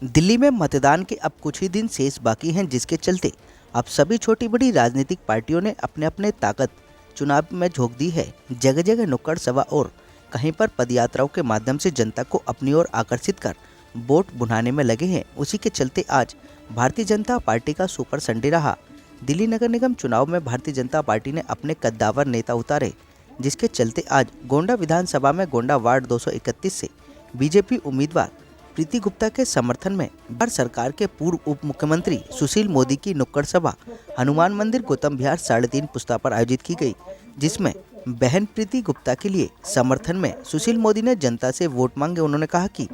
दिल्ली में मतदान के अब कुछ ही दिन शेष बाकी हैं, जिसके चलते अब सभी छोटी बड़ी राजनीतिक पार्टियों ने अपने अपने ताकत चुनाव में झोंक दी है। जगह जगह नुक्कड़ सभा और कहीं पर पदयात्राओं के माध्यम से जनता को अपनी ओर आकर्षित कर वोट भुनाने में लगे हैं। उसी के चलते आज भारतीय जनता पार्टी का सुपर संडे रहा। दिल्ली नगर निगम चुनाव में भारतीय जनता पार्टी ने अपने कद्दावर नेता उतारे, जिसके चलते आज गोंडा विधानसभा में गोंडा वार्ड 231 से बीजेपी उम्मीदवार प्रीति गुप्ता के समर्थन में बिहार सरकार के पूर्व उप मुख्यमंत्री सुशील मोदी की नुक्कड़ सभा हनुमान मंदिर गौतम विहार 3.5 पुस्ता पर आयोजित की गई, जिसमें बहन प्रीति गुप्ता के लिए समर्थन में सुशील मोदी ने जनता से वोट मांगे। उन्होंने कहा कि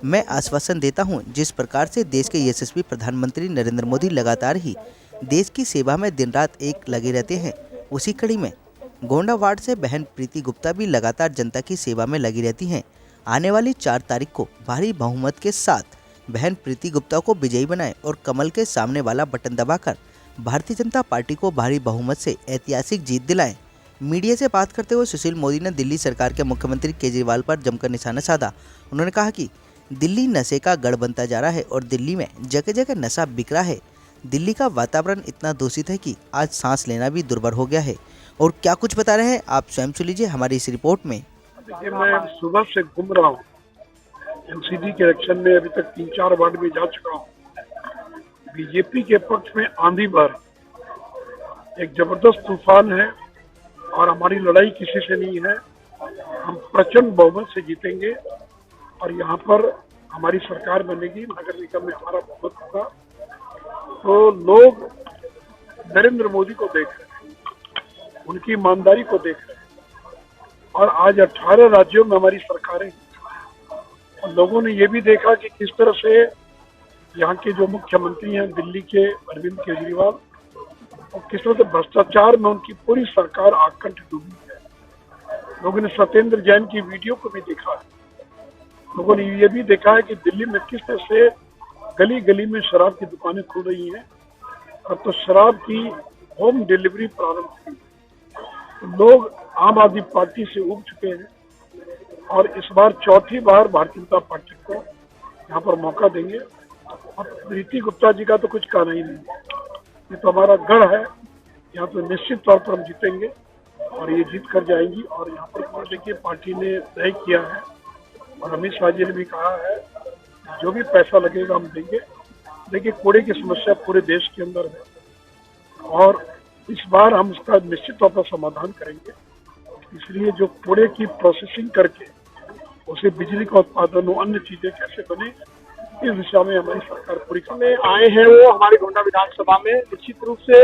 मैं आश्वासन देता हूं, जिस प्रकार से देश के यशस्वी प्रधानमंत्री नरेंद्र मोदी लगातार ही देश की सेवा में दिन रात एक लगे रहते हैं, उसी कड़ी में गोंडा वार्ड से बहन प्रीति गुप्ता भी लगातार जनता की सेवा में लगी रहती हैं। आने वाली 4 तारीख को भारी बहुमत के साथ बहन प्रीति गुप्ता को विजयी बनाएं और कमल के सामने वाला बटन दबाकर भारतीय जनता पार्टी को भारी बहुमत से ऐतिहासिक जीत दिलाएं। मीडिया से बात करते हुए सुशील मोदी ने दिल्ली सरकार के मुख्यमंत्री केजरीवाल पर जमकर निशाना साधा। उन्होंने कहा कि दिल्ली नशे का गढ़ बनता जा रहा है और दिल्ली में जगह जगह नशा बिक रहा है। दिल्ली का वातावरण इतना दूषित है कि आज सांस लेना भी दुर्भर हो गया है। और क्या कुछ बता रहे हैं आप स्वयं सुन लीजिए हमारी इस रिपोर्ट में। देखिए, मैं सुबह से घूम रहा हूँ। एनसीडी के इलेक्शन में अभी तक 3-4 वार्ड में जा चुका हूँ। बीजेपी के पक्ष में आंधी भर एक जबरदस्त तूफान है और हमारी लड़ाई किसी से नहीं है। हम प्रचंड बहुमत से जीतेंगे और यहाँ पर हमारी सरकार बनेगी। नगर निगम में हमारा बहुमत होगा। तो लोग नरेंद्र मोदी को देख रहे हैं, उनकी ईमानदारी को देख रहे हैं और आज 18 राज्यों में हमारी सरकारें और लोगों ने ये भी देखा कि किस तरह से यहाँ के जो मुख्यमंत्री हैं दिल्ली के अरविंद केजरीवाल, और किस तरह से भ्रष्टाचार में उनकी पूरी सरकार आकंठ डूबी है। लोगों ने सत्येंद्र जैन की वीडियो को भी देखा है। लोगों ने ये भी देखा है कि दिल्ली में किस तरह से गली गली में शराब की दुकानें खुल रही हैं और तो शराब की होम डिलीवरी प्रारंभ हुई। तो लोग आम आदमी पार्टी से उब चुके हैं और इस बार चौथी बार भारतीय जनता पार्टी को यहाँ पर मौका देंगे। और प्रीति गुप्ता जी का तो कुछ कहना ही नहीं, ये तो हमारा गढ़ है। यहाँ तो निश्चित तौर पर हम जीतेंगे और ये जीत कर जाएंगी। और यहाँ पर देखिए, पार्टी ने तय किया है और अमित शाह जी ने भी कहा है जो भी पैसा लगेगा हम देंगे। देखिए, कूड़े की समस्या पूरे देश के अंदर है और इस बार हम उसका निश्चित तौर पर समाधान करेंगे। इसलिए जो कूड़े की प्रोसेसिंग करके उसे बिजली का उत्पादन हो, अन्य चीजें कैसे बने, इस दिशा में हमारी सरकार पूरी में आए हैं। वो हमारी गोंडा विधानसभा में निश्चित रूप से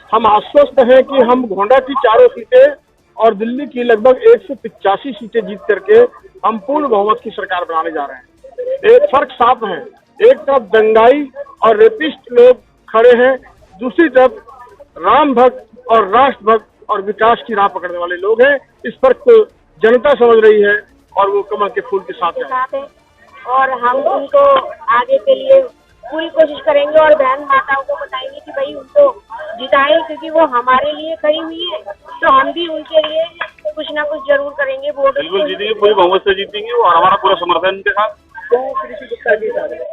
हम आश्वस्त हैं कि हम गोंडा की 4 सीटें और दिल्ली की लगभग 185 सीटें जीत करके हम पूर्ण बहुमत की सरकार बनाने जा रहे हैं। एक फर्क साफ है, एक तरफ दंगाई और रेपिस्ट लोग खड़े हैं, दूसरी तरफ राम भक्त और राष्ट्र भक्त और विकास की राह पकड़ने वाले लोग हैं। इस फर्क को जनता समझ रही है और वो कमल के फूल के साथ है और हम उनको आगे के लिए पूरी कोशिश करेंगे और बहन माताओं को बताएंगे कि भाई उनको जिताएं, क्योंकि वो हमारे लिए खड़ी हुई है। तो हम भी उनके लिए कुछ ना कुछ जरूर करेंगे। वोट बिल्कुल जीतेंगे, पूरी बहुमत से जीतेंगे और हमारा पूरा समर्थन इनके साथ,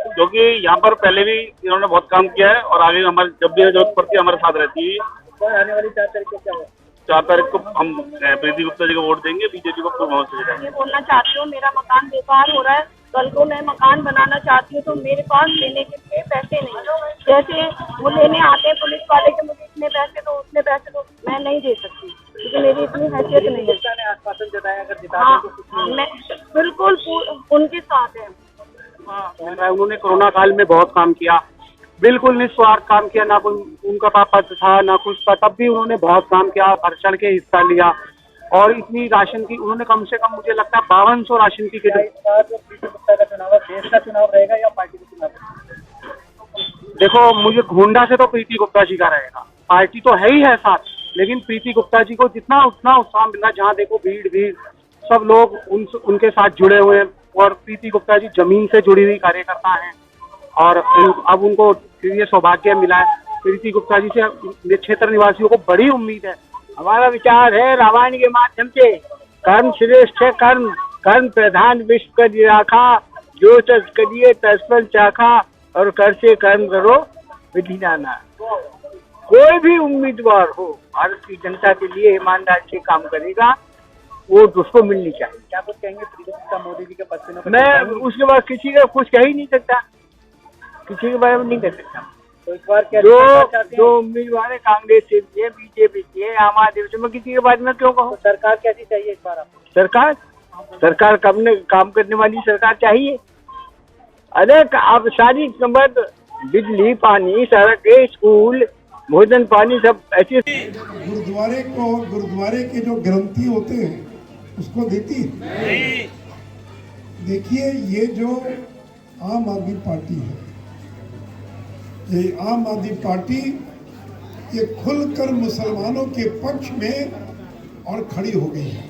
क्योंकि यहाँ पर पहले भी इन्होंने बहुत काम किया है और आगे हमारे जब भी जरूरत पड़ती है हमारे साथ रहती है। आने वाली 4 तारीख को क्या है? 4 तारीख को हम प्रीति गुप्ता जी को वोट देंगे, बीजेपी को पूर्ण बहुमत से जिताएंगे। ये बोलना चाहती हूँ, मेरा मकान बेकार हो रहा है। कल को मैं मकान बनाना चाहती हूँ तो मेरे पास लेने के लिए पैसे नहीं। जैसे वो लेने आते हैं पुलिस वाले के मुझे इतने पैसे दो, उतने पैसे दो, मैं नहीं दे सकती क्योंकि मेरी इतनी हैसियत नहीं है। ने आश्वासन जताया अगर जिताने को कुछ मैं बिल्कुल उनके साथ है। उन्होंने कोरोना काल में बहुत काम किया, बिल्कुल निस्वार्थ काम किया। ना कोई उनका पापा था ना कुछ था, तब भी उन्होंने बहुत काम किया, बढ़ चढ़ के हिस्सा लिया। और इतनी राशन की उन्होंने कम से कम मुझे लगता है 5200 राशन की किट। का चुनाव देश का चुनाव रहेगा या पार्टी का चुनाव? देखो, मुझे गोंडा से तो प्रीति गुप्ता जी का रहेगा। पार्टी तो है ही है साथ, लेकिन प्रीति गुप्ता जी को जितना उतना उत्साह मिला, जहाँ देखो भीड़ सब लोग उनके साथ जुड़े हुए हैं। और प्रीति गुप्ता जी जमीन से जुड़ी हुई कार्यकर्ता हैं और अब उनको ये सौभाग्य मिला है। प्रीति गुप्ता जी से क्षेत्र निवासियों को बड़ी उम्मीद है। हमारा विचार है रामायण के माध्यम से कर्म श्रेष्ठ है कर्म, कर्म प्रधान विश्व कर राखा, जो तस करिए तत्पल चाखा और कर से कर्म करो विधि नाना। कोई भी उम्मीदवार हो भारत की जनता के लिए ईमानदार से काम करेगा, वोट उसको मिलनी चाहिए। क्या कुछ कहेंगे प्रियंका मोदी जी के पसीनों पे? मैं उसके बाद किसी का कुछ कह ही नहीं सकता, किसी के बारे में नहीं कह सकता। तो इस बार क्या जो उम्मीदवार है कांग्रेस से भी है, बीजेपी से है, आम आदमी से, मैं किसी के बारे में क्यों कहूँ? तो सरकार कैसी चाहिए इस बार आपको? सरकार काम करने वाली सरकार चाहिए। अरे आप सारी बिजली, पानी, सड़क, स्कूल, भोजन पानी सब ऐसे। गुरुद्वारे के जो ग्रंथी होते हैं उसको देती है। देखिए ये जो आम आदमी पार्टी है, ये आम आदमी पार्टी ये खुलकर मुसलमानों के पक्ष में और खड़ी हो गई है।